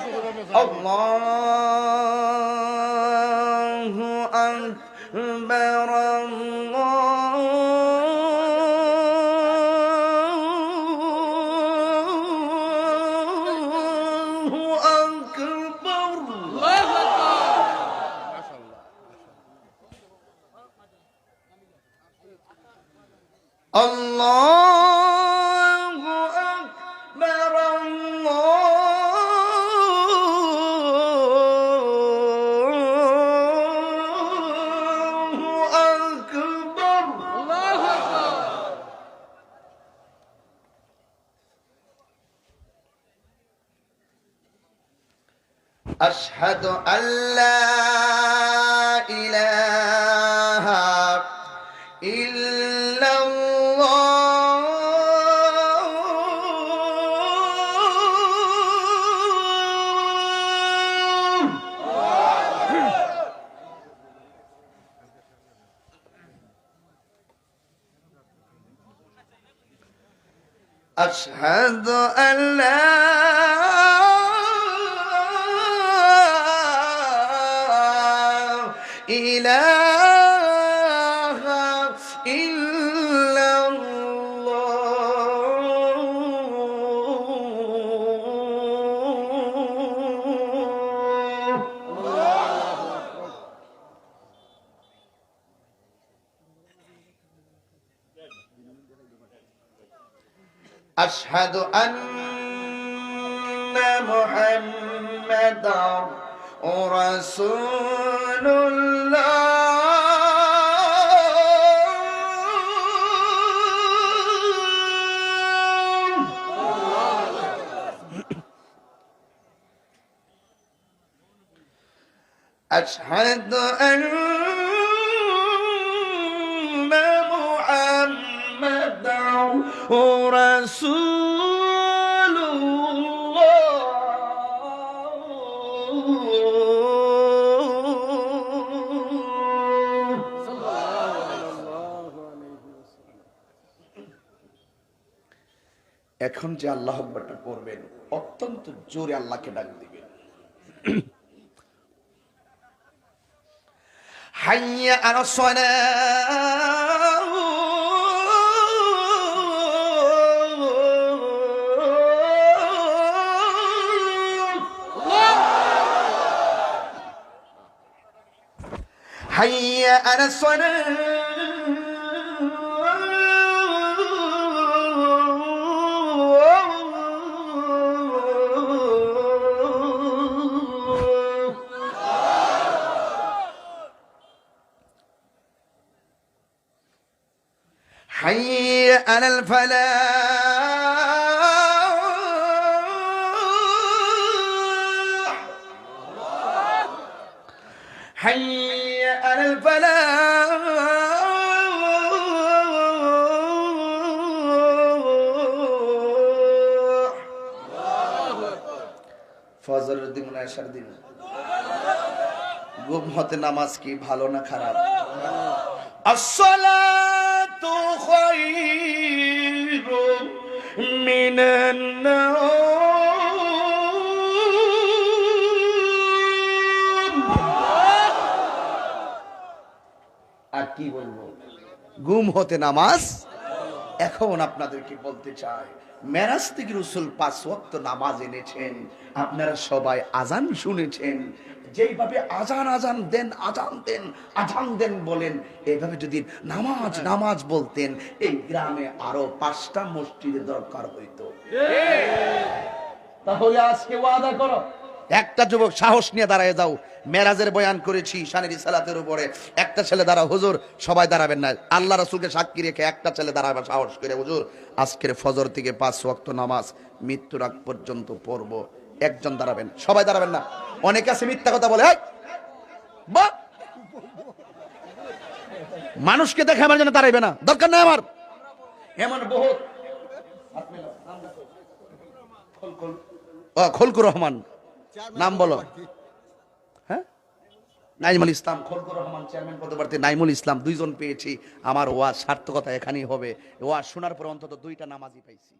আল্লাহু আকবার, আল্লাহু আকবার। আল্লাহু আকবার, আল্লাহু আকবার। আশহাদু আল্লা ইলাহা أشهد أن لا إله إلا الله. أشهد أن محمدا رسول الله. أشهد أن محمدا رسول এখন যে আল্লাহ আকবারটা পড়বেন অত্যন্ত জোরে আল্লাহকে ডাক দিবেন। হাইয়া আলাস সালাহ, হাইয়া আলাস সালাহ, حي على الفلاح، حي على الفلاح. ফজরের দিন না আশার দিন ঘুম হতে নামাজ কি ভালো না খারাপ? আসসালাতু খায়রুম মিনান নাওম। আর কি বলবো, ঘুম হতে নামাজ। এখন আপনাদেরকে বলতে চাই, মেরাজ থেকে রাসূল 5 ওয়াক্ত নামাজ এনেছেন। আপনারা সবাই আজান শুনেছেন, যেইভাবে আজান দেন বলেন, এইভাবে যদি নামাজ বলতেন, এই গ্রামে আরো 5টা মসজিদের দরকার হইতো। তাহলে আজকে ওয়াদা করো, একটা যুবক সাহস নিয়ে দাঁড়ায় যাও। মেরাজের বয়ান করেছি শানের সালাতের উপরে, একটা ছেলে দাঁড়াও। হুজুর সবাই দাঁড়াবেন না, আল্লাহ রাসূলকে সাক্ষী রেখে একটা ছেলে দাঁড়াবে সাহস করে। হুজুর আজকের ফজর থেকে 5 ওয়াক্ত নামাজ মৃত্যুর আগ পর্যন্ত পড়বো। একজন দাঁড়াবেন, সবাই দাঁড়াবেন না। অনেকে আছে মিথ্যা কথা বলে, মানুষকে দেখে আমার জন্য দাঁড়াইবে না, দরকার নাই আমার। এমন বহুত খলকুর রহমান নাম বলো, হ্যাঁ, নাইমুল ইসলাম, খলকুর রহমান চেয়ারম্যান পদপ্রার্থী নাইমুল ইসলাম, 2 জন পেয়েছি। আমার ওয়াজ সার্থকতা এখানেই হবে। ওয়াজ শোনার পর অন্তত 2টা নামাজই পাইছি।